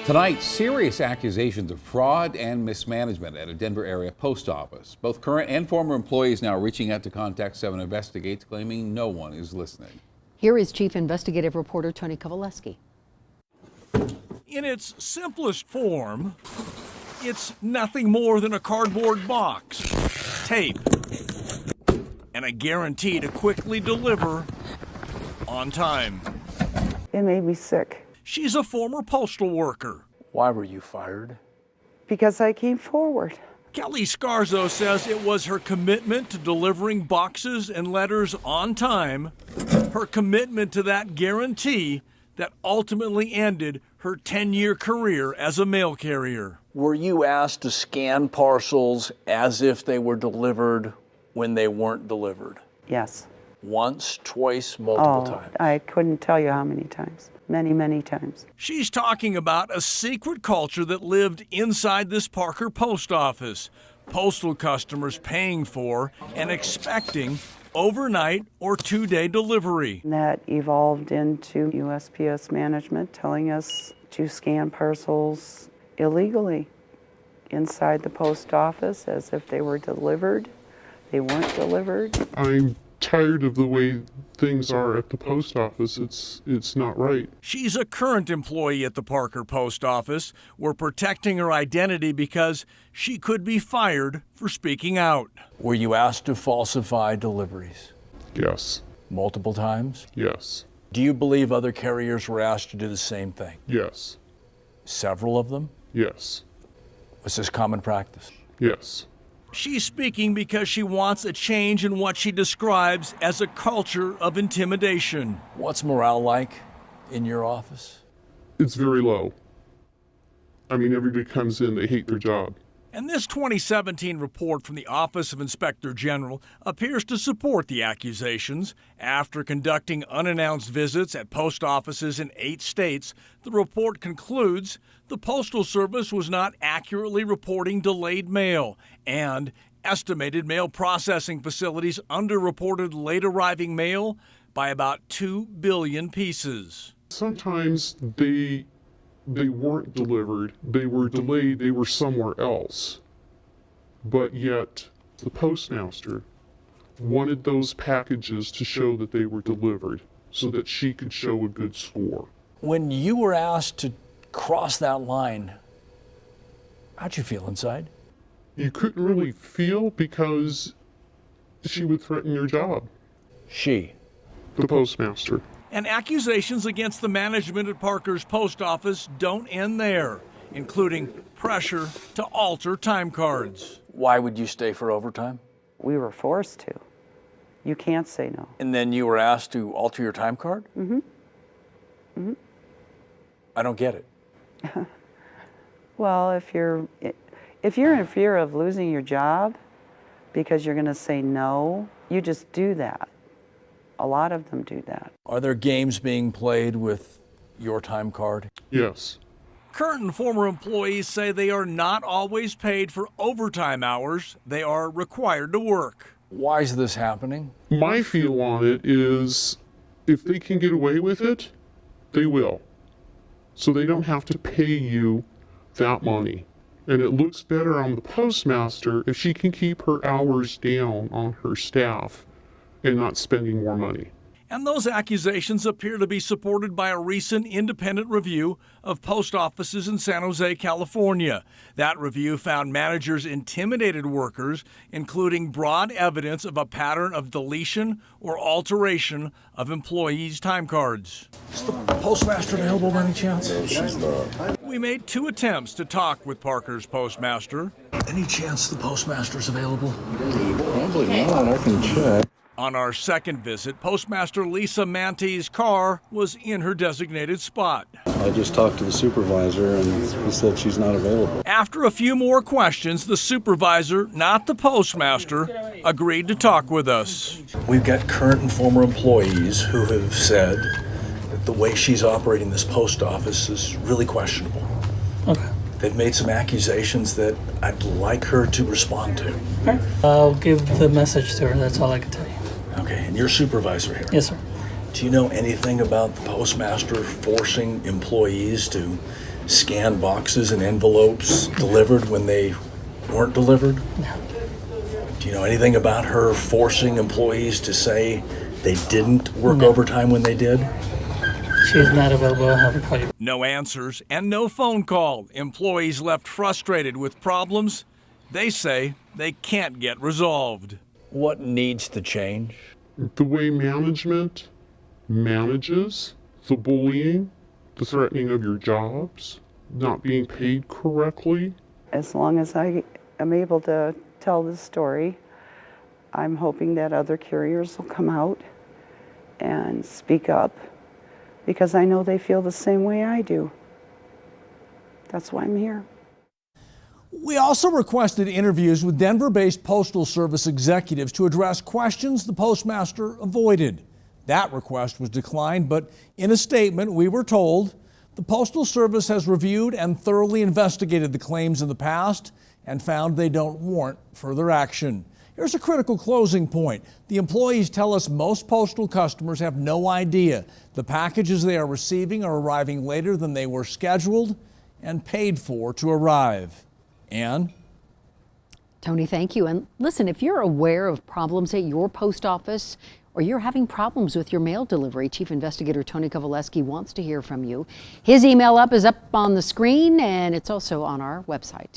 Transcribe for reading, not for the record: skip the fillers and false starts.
Tonight, serious accusations of fraud and mismanagement at a Denver area post office. Both current and former employees now reaching out to Contact7 Investigates, claiming no one is listening. Here is Chief Investigative Reporter Tony Kowaleski. In its simplest form, it's nothing more than a cardboard box, tape, and a guarantee to quickly deliver on time. It made me sick. She's a former postal worker. Why were you fired? Because I came forward. Kelly Scarzo says it was her commitment to delivering boxes and letters on time, her commitment to that guarantee, that ultimately ended her 10-year career as a mail carrier. Were you asked to scan parcels as if they were delivered when they weren't delivered? Yes. Once, twice, multiple times? I couldn't tell you how many times. Many, many times. She's talking about a secret culture that lived inside this Parker post office. Postal customers paying for and expecting overnight or two-day delivery. That evolved into USPS management telling us to scan parcels illegally inside the post office as if they were delivered. They weren't delivered. I'm tired of the way things are at the post office. It's not right. She's a current employee at the Parker post office. We're protecting her identity because she could be fired for speaking out. Were you asked to falsify deliveries? Yes. Multiple times? Yes. Do you believe other carriers were asked to do the same thing? Yes. Several of them? Yes. Was this common practice? Yes. She's speaking because she wants a change in what she describes as a culture of intimidation. What's morale like in your office? It's very low. I mean, everybody comes in, they hate their job. And this 2017 report from the Office of Inspector General appears to support the accusations. After conducting unannounced visits at post offices in 8 states, the report concludes the Postal Service was not accurately reporting delayed mail, and estimated mail processing facilities underreported late arriving mail by about 2 billion pieces. Sometimes they weren't delivered, they were delayed, they were somewhere else. But yet, the postmaster wanted those packages to show that they were delivered so that she could show a good score. When you were asked to cross that line, how'd you feel inside? You couldn't really feel because she would threaten your job. She? The postmaster. And accusations against the management at Parker's post office don't end there, including pressure to alter time cards. Why would you stay for overtime? We were forced to. You can't say no. And then you were asked to alter your time card? Mm-hmm. Mm-hmm. I don't get it. Well, if you're in fear of losing your job because you're going to say no, you just do that. A lot of them do that. Are there games being played with your time card? Yes. Current and former employees say they are not always paid for overtime hours they are required to work. Why is this happening? My feel on it is if they can get away with it, they will. So they don't have to pay you that money. And it looks better on the postmaster if she can keep her hours down on her staff and not spending more money. And those accusations appear to be supported by a recent independent review of post offices in San Jose, California. That review found managers intimidated workers, including broad evidence of a pattern of deletion or alteration of employees' time cards. Is the postmaster available by any chance? No, she's not. We made 2 attempts to talk with Parker's postmaster. Any chance the postmaster's available? Probably not. I can check. On our second visit, Postmaster Lisa Mante's car was in her designated spot. I just talked to the supervisor and he said she's not available. After a few more questions, the supervisor, not the postmaster, agreed to talk with us. We've got current and former employees who have said that the way she's operating this post office is really questionable. Okay. They've made some accusations that I'd like her to respond to. Okay. I'll give the message to her. That's all I can tell you. Okay, and you're supervisor here. Yes, sir. Do you know anything about the postmaster forcing employees to scan boxes and envelopes delivered when they weren't delivered? No. Do you know anything about her forcing employees to say they didn't work overtime when they did? She is not available. I'll have her call you. No answers and no phone call. Employees left frustrated with problems they say they can't get resolved. What needs to change? The way management manages the bullying, the threatening of your jobs, not being paid correctly. As long as I am able to tell this story, I'm hoping that other carriers will come out and speak up, because I know they feel the same way I do. That's why I'm here. We also requested interviews with Denver-based Postal Service executives to address questions the postmaster avoided. That request was declined, but in a statement we were told the Postal Service has reviewed and thoroughly investigated the claims in the past and found they don't warrant further action. Here's a critical closing point. The employees tell us most postal customers have no idea the packages they are receiving are arriving later than they were scheduled and paid for to arrive. Ann? Tony, thank you. And listen, if you're aware of problems at your post office or you're having problems with your mail delivery, Chief Investigator Tony Kowaleski wants to hear from you. His email is up on the screen, and it's also on our website.